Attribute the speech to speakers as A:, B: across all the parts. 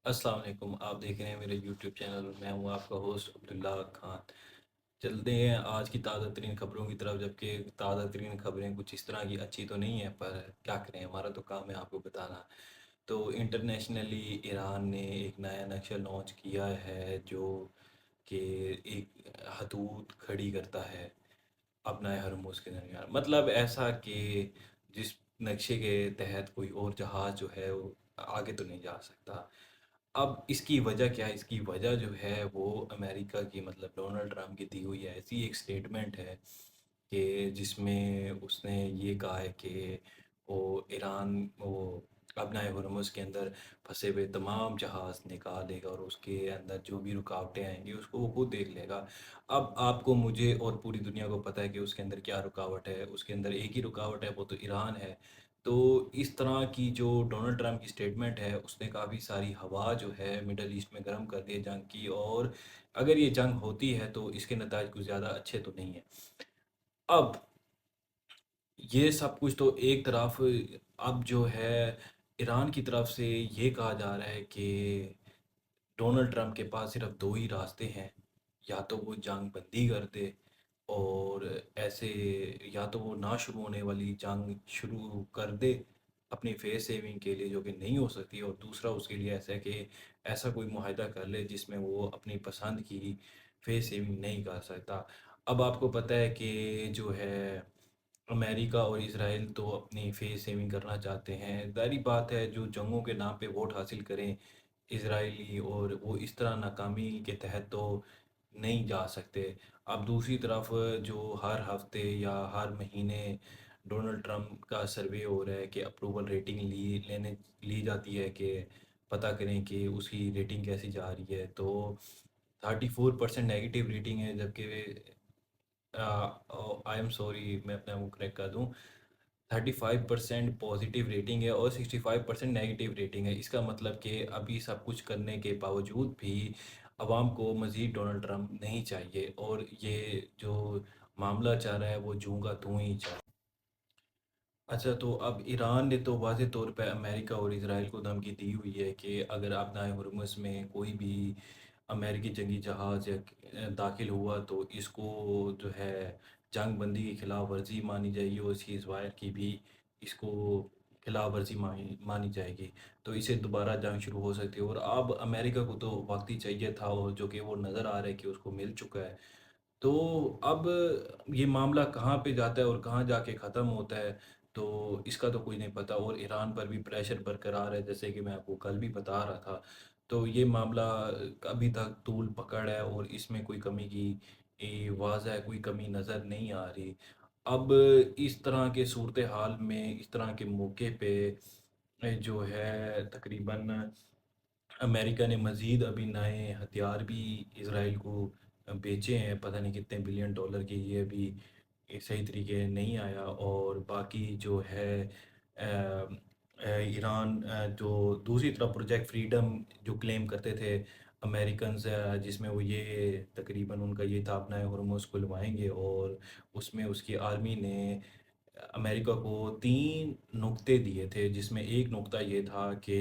A: السلام علیکم، آپ دیکھ رہے ہیں میرے یوٹیوب چینل میں ہوں آپ کا ہوسٹ عبداللہ خان۔ چلتے ہیں آج کی تازہ ترین خبروں کی طرف، جبکہ تازہ ترین خبریں کچھ اس طرح کی اچھی تو نہیں ہیں، پر کیا کریں، ہمارا تو کام ہے آپ کو بتانا۔ تو انٹرنیشنلی ایران نے ایک نیا نقشہ لانچ کیا ہے جو کہ ایک حدود کھڑی کرتا ہے اپنا ہرموز کے درمیان، مطلب ایسا کہ جس نقشے کے تحت کوئی اور جہاز جو ہے وہ آگے تو نہیں جا سکتا۔ اب اس کی وجہ کیا ہے؟ اس کی وجہ جو ہے وہ امریکہ کی، مطلب ڈونلڈ ٹرمپ کی دی ہوئی ہے ایسی ایک سٹیٹمنٹ ہے کہ جس میں اس نے یہ کہا ہے کہ وہ اپنا ہرمز کے اندر پھنسے ہوئے تمام جہاز نکالے گا، اور اس کے اندر جو بھی رکاوٹیں آئیں گی اس کو وہ خود دیکھ لے گا۔ اب آپ کو، مجھے اور پوری دنیا کو پتہ ہے کہ اس کے اندر کیا رکاوٹ ہے۔ اس کے اندر ایک ہی رکاوٹ ہے، وہ تو ایران ہے۔ تو اس طرح کی جو ڈونلڈ ٹرمپ کی سٹیٹمنٹ ہے اس نے کافی ساری ہوا جو ہے مڈل ایسٹ میں گرم کر دی ہے جنگ کی، اور اگر یہ جنگ ہوتی ہے تو اس کے نتائج کچھ زیادہ اچھے تو نہیں ہیں۔ اب یہ سب کچھ تو ایک طرف، اب جو ہے ایران کی طرف سے یہ کہا جا رہا ہے کہ ڈونلڈ ٹرمپ کے پاس صرف دو ہی راستے ہیں، یا تو وہ جنگ بندی کر دے، اور ایسے، یا تو وہ نہ شروع ہونے والی جنگ شروع کر دے اپنی فیس سیونگ کے لیے، جو کہ نہیں ہو سکتی، اور دوسرا اس کے لیے ایسا ہے کہ ایسا کوئی معاہدہ کر لے جس میں وہ اپنی پسند کی فیس سیونگ نہیں کر سکتا۔ اب آپ کو پتہ ہے کہ جو ہے امریکہ اور اسرائیل تو اپنی فیس سیونگ کرنا چاہتے ہیں، ظاہری بات ہے، جو جنگوں کے نام پہ ووٹ حاصل کریں اسرائیلی، اور وہ اس طرح ناکامی کے تحت تو نہیں جا سکتے۔ اب دوسری طرف جو ہر ہفتے یا ہر مہینے ڈونلڈ ٹرمپ کا سروے ہو رہا ہے کہ اپروول ریٹنگ لی جاتی ہے کہ پتہ کریں کہ اس کی ریٹنگ کیسی جا رہی ہے، تو 34% نیگیٹو ریٹنگ ہے، جبکہ آئی ایم سوری، میں اپنا وہ کریکٹ کر دوں، 35% پازیٹیو ریٹنگ ہے اور 65% نیگیٹو ریٹنگ ہے۔ اس کا مطلب کہ ابھی سب کچھ کرنے کے باوجود بھی عوام کو مزید ڈونلڈ ٹرمپ نہیں چاہیے، اور یہ جو معاملہ چل رہا ہے وہ جوں کا توں ہی چل رہا ہے۔ اچھا، تو اب ایران نے تو واضح طور پہ امریکہ اور اسرائیل کو دھمکی دی ہوئی ہے کہ اگر اپنا ہرمز میں کوئی بھی امریکی جنگی جہاز یا داخل ہوا تو اس کو جو ہے جنگ بندی کی خلاف ورزی مانی جائے گی، اور سیز فائر کی بھی اس کو خلاف ورزی مانی جائے گی، تو اسے دوبارہ جنگ شروع ہو سکتی ہے۔ اور اب امریکہ کو تو وقت ہی چاہیے تھا، اور جو کہ وہ نظر آ رہا ہے کہ اس کو مل چکا ہے۔ تو اب یہ معاملہ کہاں پہ جاتا ہے اور کہاں جا کے ختم ہوتا ہے تو اس کا تو کوئی نہیں پتہ، اور ایران پر بھی پریشر برقرار ہے، جیسے کہ میں آپ کو کل بھی بتا رہا تھا۔ تو یہ معاملہ ابھی تک طول پکڑ ہے، اور اس میں کوئی کمی کی واضح کوئی کمی نظر نہیں آ رہی۔ اب اس طرح کے صورتحال میں، اس طرح کے موقع پہ جو ہے تقریباً امریکہ نے مزید ابھی نئے ہتھیار بھی اسرائیل کو بیچے ہیں، پتہ نہیں کتنے بلین ڈالر کے، یہ بھی صحیح طریقے نہیں آیا۔ اور باقی جو ہے ایران جو دوسری طرف پروجیکٹ فریڈم جو کلیم کرتے تھے امریکنز، جس میں وہ یہ تقریباً ان کا یہ تھا اپنا ہرمز کھلوائیں گے، اور اس میں اس کی آرمی نے امریکہ کو 3 نکتے دیے تھے، جس میں ایک نکتہ یہ تھا کہ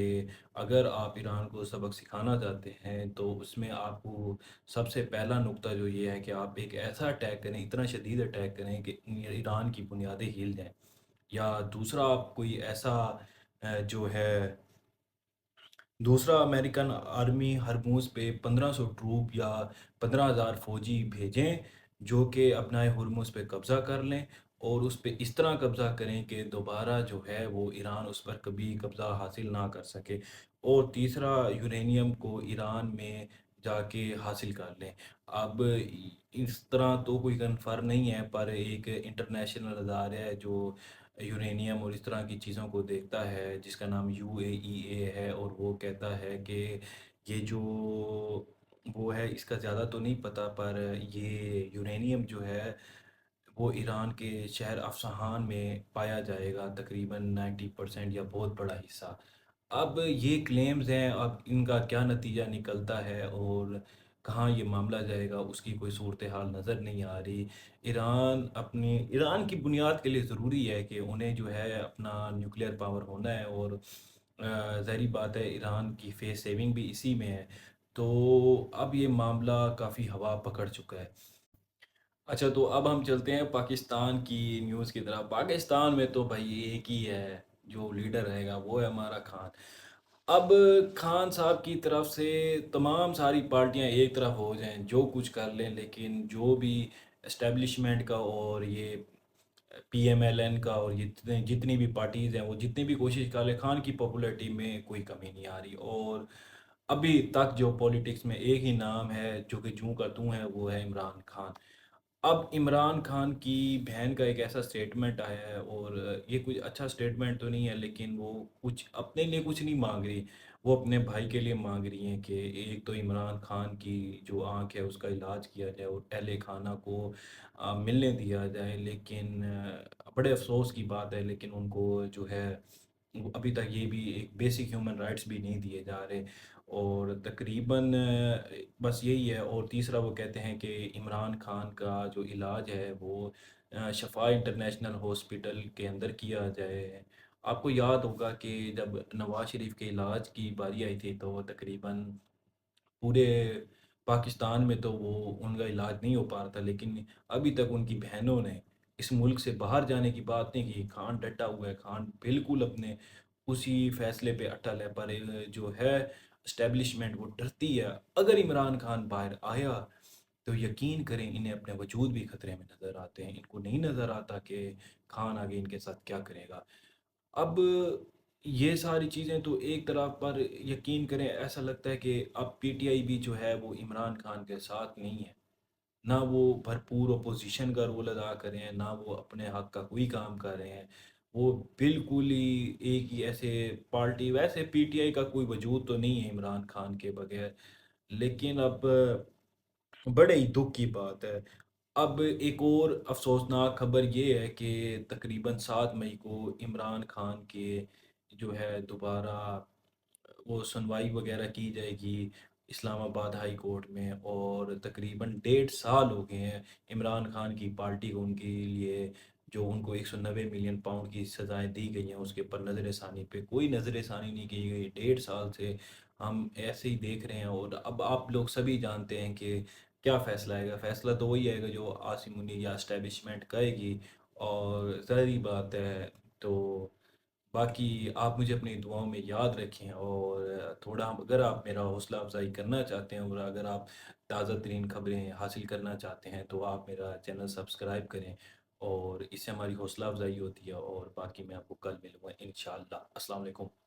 A: اگر آپ ایران کو سبق سکھانا چاہتے ہیں تو اس میں آپ کو سب سے پہلا نکتہ جو یہ ہے کہ آپ ایک ایسا اٹیک کریں، اتنا شدید اٹیک کریں کہ ایران کی بنیادیں ہل جائیں، یا دوسرا آپ کوئی ایسا جو ہے دوسرا امریکن آرمی ہرموز پہ 1500 ٹروپ یا 15,000 فوجی بھیجیں جو کہ اپنا ہرمز پہ قبضہ کر لیں، اور اس پہ اس طرح قبضہ کریں کہ دوبارہ جو ہے وہ ایران اس پر کبھی قبضہ حاصل نہ کر سکے، اور تیسرا یورینیم کو ایران میں جا کے حاصل کر لیں۔ اب اس طرح تو کوئی کنفرم نہیں ہے، پر ایک انٹرنیشنل ادارہ ہے جو یورینیم اور اس طرح کی چیزوں کو دیکھتا ہے، جس کا نام UAEA ہے، اور وہ کہتا ہے کہ یہ جو وہ ہے، اس کا زیادہ تو نہیں پتہ، پر یہ یورینیم جو ہے وہ ایران کے شہر افسان میں پایا جائے گا، تقریباً 90% یا بہت بڑا حصہ۔ اب یہ کلیمز ہیں، اب ان کا کیا نتیجہ نکلتا ہے اور کہاں یہ معاملہ جائے گا اس کی کوئی صورتحال نظر نہیں آ رہی۔ ایران کی بنیاد کے لیے ضروری ہے کہ انہیں جو ہے اپنا نیوکلیئر پاور ہونا ہے، اور ظاہری بات ہے ایران کی فیس سیونگ بھی اسی میں ہے، تو اب یہ معاملہ کافی ہوا پکڑ چکا ہے۔ اچھا تو اب ہم چلتے ہیں پاکستان کی نیوز کی طرف۔ پاکستان میں تو بھائی ایک ہی ہے جو لیڈر رہے گا، وہ ہے ہمارا خان۔ اب خان صاحب کی طرف سے تمام ساری پارٹیاں ایک طرف ہو جائیں، جو کچھ کر لیں، لیکن جو بھی اسٹیبلشمنٹ کا اور یہ پی ایم ایل این کا اور یہ جتنی بھی پارٹیز ہیں وہ جتنی بھی کوشش کر لیں، خان کی پاپولیرٹی میں کوئی کمی نہیں آ رہی۔ اور ابھی تک جو پولیٹکس میں ایک ہی نام ہے جو کہ جوں کا توں ہے، وہ ہے عمران خان۔ اب عمران خان کی بہن کا ایک ایسا سٹیٹمنٹ آیا ہے، اور یہ کوئی اچھا سٹیٹمنٹ تو نہیں ہے، لیکن وہ کچھ اپنے لیے کچھ نہیں مانگ رہی، وہ اپنے بھائی کے لیے مانگ رہی ہیں کہ ایک تو عمران خان کی جو آنکھ ہے اس کا علاج کیا جائے اور اہل خانہ کو ملنے دیا جائے۔ لیکن بڑے افسوس کی بات ہے، لیکن ان کو جو ہے وہ ابھی تک یہ بھی ایک بیسک ہیومن رائٹس بھی نہیں دیے جا رہے، اور تقریباً بس یہی ہے۔ اور تیسرا وہ کہتے ہیں کہ عمران خان کا جو علاج ہے وہ شفا انٹرنیشنل ہاسپٹل کے اندر کیا جائے۔ آپ کو یاد ہوگا کہ جب نواز شریف کے علاج کی باری آئی تھی تو تقریباً پورے پاکستان میں تو وہ ان کا علاج نہیں ہو پا رہا تھا، لیکن ابھی تک ان کی بہنوں نے اس ملک سے باہر جانے کی بات نہیں کی۔ خان ڈٹا ہوا ہے، خان بالکل اپنے اسی فیصلے پہ اٹل ہے، پر جو ہے اسٹیبلشمنٹ وہ ڈرتی ہے۔ اگر عمران خان باہر آیا تو یقین کریں انہیں اپنے وجود بھی خطرے میں نظر آتے ہیں، ان کو نہیں نظر آتا کہ خان آگے ان کے ساتھ کیا کرے گا۔ اب یہ ساری چیزیں تو ایک طرف، پر یقین کریں ایسا لگتا ہے کہ اب پی ٹی آئی بھی جو ہے وہ عمران خان کے ساتھ نہیں ہے، نہ وہ بھرپور اپوزیشن کا رول ادا کر رہے ہیں، نہ وہ اپنے حق کا کوئی کام کر رہے ہیں۔ وہ بالکل ہی ایک ہی ایسے پارٹی، ویسے پی ٹی آئی کا کوئی وجود تو نہیں ہے عمران خان کے بغیر، لیکن اب بڑے ہی دکھ کی بات ہے۔ اب ایک اور افسوسناک خبر یہ ہے کہ تقریباً 7 مئی کو عمران خان کے جو ہے دوبارہ وہ سنوائی وغیرہ کی جائے گی اسلام آباد ہائی کورٹ میں، اور تقریباً 1.5 سال ہو گئے ہیں عمران خان کی پارٹی کو ان کے لیے، جو ان کو 190 ملین پاؤنڈ کی سزائیں دی گئی ہیں اس کے اوپر نظر ثانی پہ کوئی نظر ثانی نہیں کی گئی۔ 1.5 سال سے ہم ایسے ہی دیکھ رہے ہیں، اور اب آپ لوگ سبھی جانتے ہیں کہ کیا فیصلہ آئے گا۔ فیصلہ تو وہی آئے گا جو عاصم منی یا اسٹیبلشمنٹ کہے گی، اور ظاہری بات ہے۔ تو باقی آپ مجھے اپنی دعاؤں میں یاد رکھیں، اور تھوڑا اگر آپ میرا حوصلہ افزائی کرنا چاہتے ہیں اور اگر آپ تازہ ترین خبریں حاصل کرنا چاہتے ہیں تو آپ میرا چینل سبسکرائب کریں، اور اس سے ہماری حوصلہ افزائی ہوتی ہے۔ اور باقی میں آپ کو کل ملوں گا انشاءاللہ۔ السلام علیکم۔